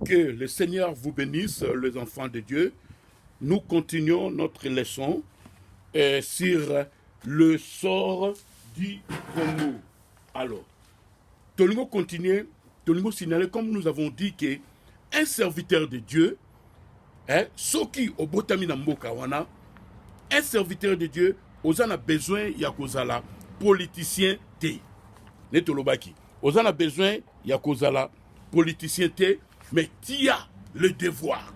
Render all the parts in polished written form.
Que le Seigneur vous bénisse, les enfants de Dieu. Nous continuons notre leçon sur le sort du Congo. Alors, Tolingo continue, Tolingo signaler, comme nous avons dit, qu'un serviteur de Dieu, Soki Obotami Namboka wana, un serviteur de Dieu, Ozan a besoin Yakozala, politicien T. Netolobaki. Ozan a besoin Yakozala, politicien T. Mais tu as le devoir.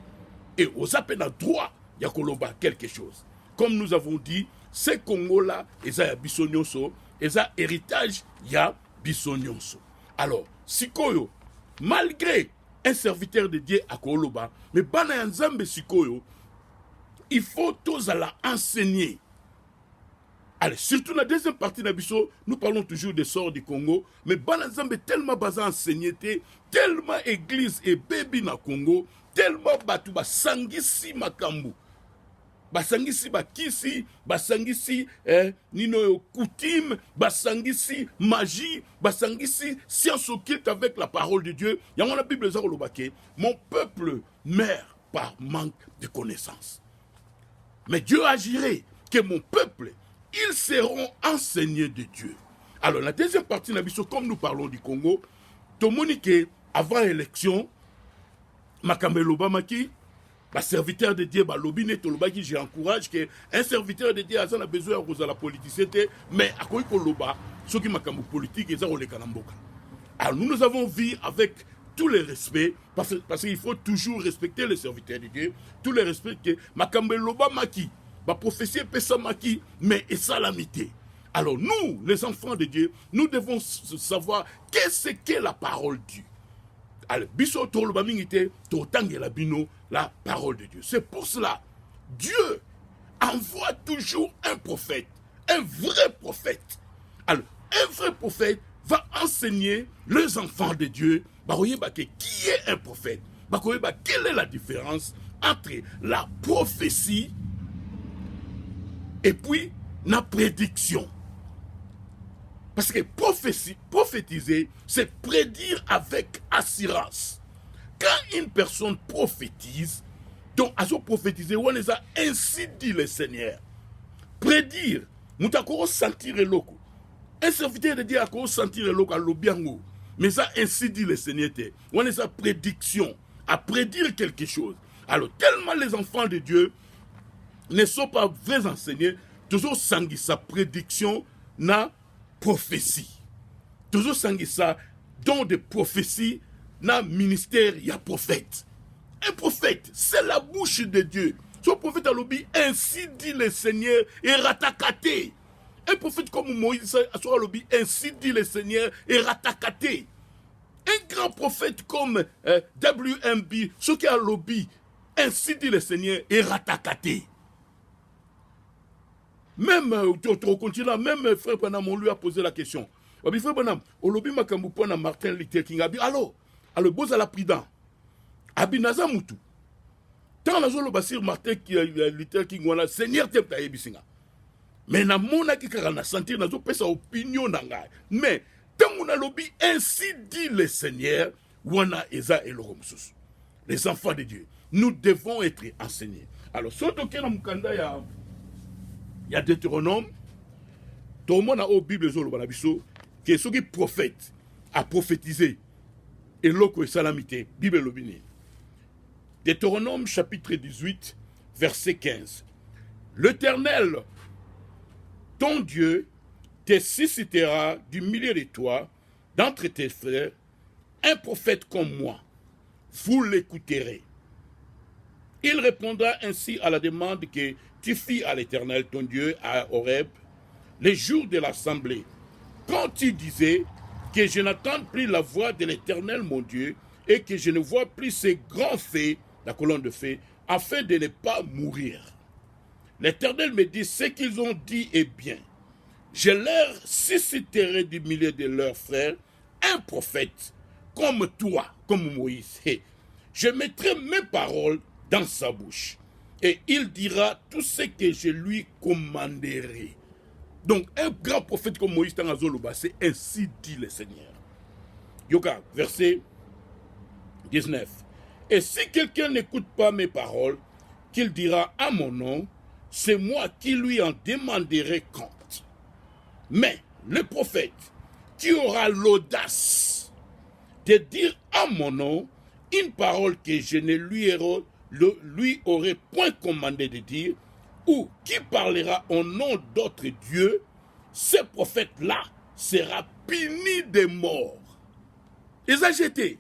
Et aux appels à droit, il y a quelque chose. Comme nous avons dit, ces Congo-là, ils ont Bissonyonso, ils ont héritage, il y a Bissonyonso. Alors, Sikoyo, malgré un serviteur de Dieu à Koloba, mais Bana Nzambe Sikoyo, il faut tous la enseigner. Allez, surtout dans la deuxième partie de l'Abisso, nous parlons toujours des sorts du Congo, mais Banazambe est tellement basé en enseigné, tellement église et bébé na Congo, tellement batu basangisi makambu, basangisi bakisi, basangisi nino coutume, basangisi magie, basangisi science occulte avec la parole de Dieu. Il y a la Bible Zarolobake, mon peuple meurt par manque de connaissance. Mais Dieu agirait que mon peuple, ils seront enseignés de Dieu. Alors, la deuxième partie de la mission, comme nous parlons du Congo, Tomonike, avant l'élection, Makambe Lobamaki, serviteur de Dieu, Lobine Tolobaki, j'encourage qu'un serviteur de Dieu a besoin de la politicité, mais à quoi il Loba, ceux qui Makambo politique, ils ont les Kanamboka. Alors, nous avons vu avec tous les respects, parce qu'il faut toujours respecter les serviteurs de Dieu, tous les respects que Makambe Lobamaki, ma prophétie est Pessamaki, mais est salamité. Alors nous, les enfants de Dieu, nous devons savoir qu'est-ce qu'est la parole de Dieu. Alors, biso tolobamingite, totangela bino, la parole de Dieu. C'est pour cela, Dieu envoie toujours un prophète, un vrai prophète. Alors, un vrai prophète va enseigner les enfants de Dieu, qui est un prophète, quelle est la différence entre la prophétie et puis, la prédiction. Parce que prophétiser, c'est prédire avec assurance. Quand une personne prophétise, donc à son prophétiser, on les a ainsi dit le Seigneur. Prédire, nous avons sentir le loco. Un serviteur de Dieu a sentir le loco à l'obiango. Mais ça ainsi dit le Seigneur. On les a prédiction, à prédire quelque chose. Alors, tellement les enfants de Dieu ne sont pas vrais enseignés, toujours sangi sa prédiction na prophétie. Toujours sangi sa don de prophétie na ministère ya prophète. Un prophète, c'est la bouche de Dieu. Son prophète a lobby, ainsi dit le Seigneur, et ratakaté. Un prophète comme Moïse a lobby, ainsi dit le Seigneur, et ratakaté. Un grand prophète comme WMB, ce qui a lobby, ainsi dit le Seigneur, et ratakaté. Même, même frère Branham, on lui a posé la question. Frère Branham, on l'a dit à Martin Luther King. Alors, boza la prudent. Abi naza mutu. Tant la zolo basir Martin Luther King, on a Seigneur te ta yebisinga. Mais na mona ki kaka na sentir na zo pesa opinion na ngai. Mais tant on a lobby ainsi dit le Seigneur, wana eza eloromsus. Les enfants de Dieu, nous devons être enseignés. Alors, surtout que na mukanda ya il y a Deutéronome, tout le monde a au Bible que ceux qui prophètent a prophétisé et l'eau et salamité, Bible l'obéit. Deutéronome chapitre 18, verset 15. L'Éternel, ton Dieu, te suscitera du milieu de toi, d'entre tes frères, un prophète comme moi. Vous l'écouterez. Il répondra ainsi à la demande que tu fis à l'Éternel, ton Dieu, à Horeb, les jours de l'assemblée, quand tu disais que je n'entends plus la voix de l'Éternel, mon Dieu, et que je ne vois plus ces grands faits, la colonne de feu, afin de ne pas mourir. L'Éternel me dit, ce qu'ils ont dit est bien. Je leur susciterai du milieu de leurs frères un prophète, comme toi, comme Moïse. Je mettrai mes paroles dans sa bouche. Et il dira tout ce que je lui commanderai. Donc, un grand prophète comme Moïse, c'est ainsi dit le Seigneur. Yoka, verset 19. Et si quelqu'un n'écoute pas mes paroles, qu'il dira à mon nom, c'est moi qui lui en demanderai compte. Mais le prophète qui aura l'audace de dire à mon nom une parole que je ne lui aurais point commandé de dire, ou qui parlera au nom d'autres dieux, ce prophète-là sera puni de mort. Ils ont jeté.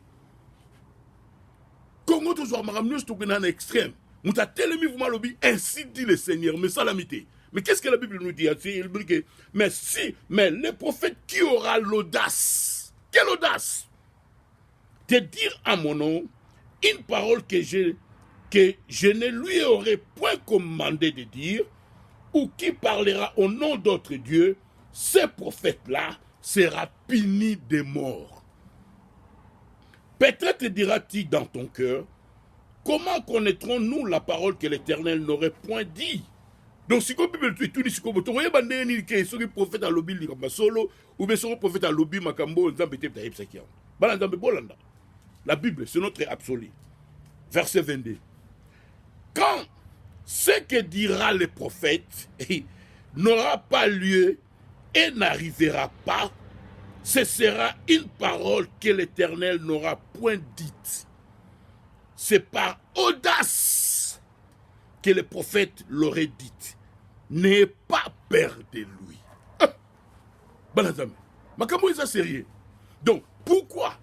Congo toujours maramneuse tout un extrême. Mouta telemi vous malobi ainsi dit le Seigneur, mais salamité. Mais qu'est-ce que la Bible nous dit? Mais le prophète qui aura l'audace, quelle audace, de dire à mon nom une parole que je ne lui aurais point commandé de dire, ou qui parlera au nom d'autres dieux, ce prophète-là sera puni de mort. Peut-être diras-tu dans ton cœur, comment connaîtrons-nous la parole que l'Éternel n'aurait point dit? Donc, si vous avez tout dit, si vous avez bandé sur le prophète à l'obi, solo, ou bien sur le prophète à l'obi, makambo, la Bible, c'est notre absolu. Verset 22. Quand ce que dira le prophète n'aura pas lieu et n'arrivera pas, ce sera une parole que l'Éternel n'aura point dite. C'est par audace que le prophète l'aurait dite. N'ayez pas peur de lui. Banazame. Makambo est sérieux. Donc, pourquoi?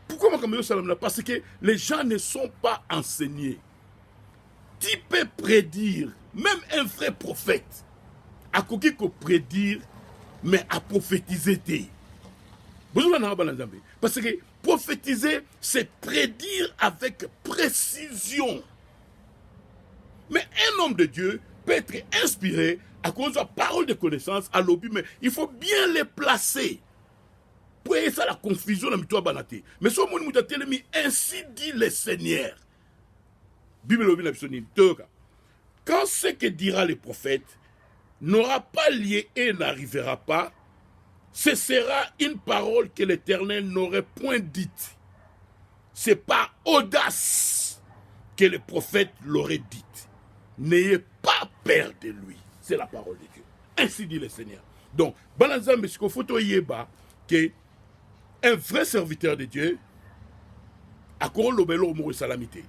Pourquoi Makambo Salamna? Parce que les gens ne sont pas enseignés. Tu peux prédire, même un vrai prophète, à quoi qu'il prédire, mais à prophétiser. Parce que prophétiser, c'est prédire avec précision. Mais un homme de Dieu peut être inspiré à cause de la parole de connaissance à l'objet, mais il faut bien les placer. Pour ça la confusion dans le banaté. Mais si on m'a dit ainsi dit le Seigneur. Bible quand ce que dira le prophète n'aura pas lieu et n'arrivera pas, ce sera une parole que l'Éternel n'aurait point dite. C'est par audace que le prophète l'aurait dite. N'ayez pas peur de lui. C'est la parole de Dieu. Ainsi dit le Seigneur. Donc, Banazambe, ce qu'il faut yeba, que un vrai serviteur de Dieu a l'obélo au salamité.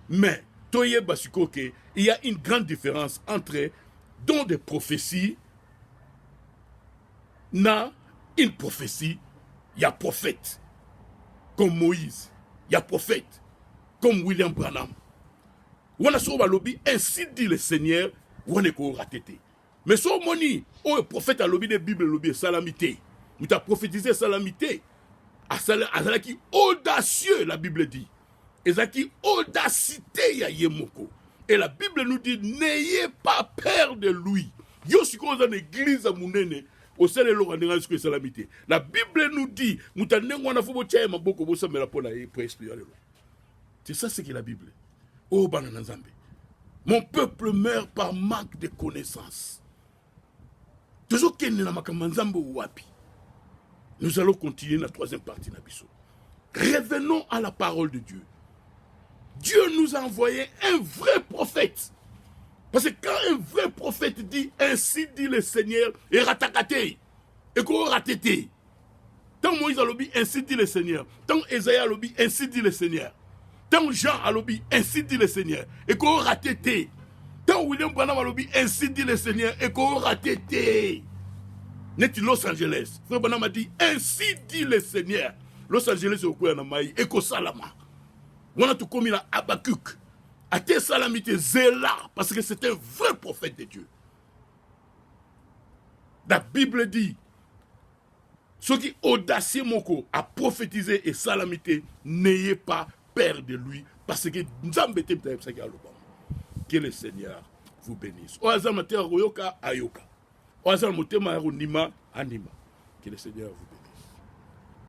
Mais, toyeba, il y a une grande différence entre don de prophétie, na une prophétie, il y a prophète, comme Moïse, il y a prophète, comme William Branham. On a sauvé lobby, ainsi dit le Seigneur, on est raté. Mais so moni, oh prophète a lobby de Bible lobby salamité. Nous t'a prophétisé salamité. À cela qui audacieux, la Bible dit. Et ça qui audacité ya yemoko. Et la Bible nous dit, n'ayez pas peur de lui. Yo si qu'on dans l'église à Mounene, au sein de l'organisation que salamité. La Bible nous dit, c'est ça ce qu'est la Bible. Oh Bananazambe. Mon peuple meurt par manque de connaissances. Nous allons continuer la troisième partie de Nabiso. Revenons à la parole de Dieu. Dieu nous a envoyé un vrai prophète. Parce que quand un vrai prophète dit ainsi dit le Seigneur, et ratakate, et qu'on ratete. Tant Moïse a lobby, ainsi dit le Seigneur. Tant Esaïe a lobby, ainsi dit le Seigneur. Tant Jean a lobby, ainsi dit le Seigneur. Et qu'on ratete. Tant William Branham a lobby, ainsi dit le Seigneur. Et qu'on ratete. Net Los Angeles. Frère Branham a dit, ainsi dit le Seigneur. Los Angeles est au coin de Maï. Et qu'on salama. On a tout commis là, Habakkuk. A été salamité Zéla, parce que c'est un vrai prophète de Dieu. La Bible dit, ceux qui audacieux moko a prophétisé et salamité, n'ayez pas peur de lui, parce que nous avons été que le Seigneur vous bénisse. Oazam Mateo Royoka Ayoka. Oazam Motema Nima Anima. Que le Seigneur vous bénisse.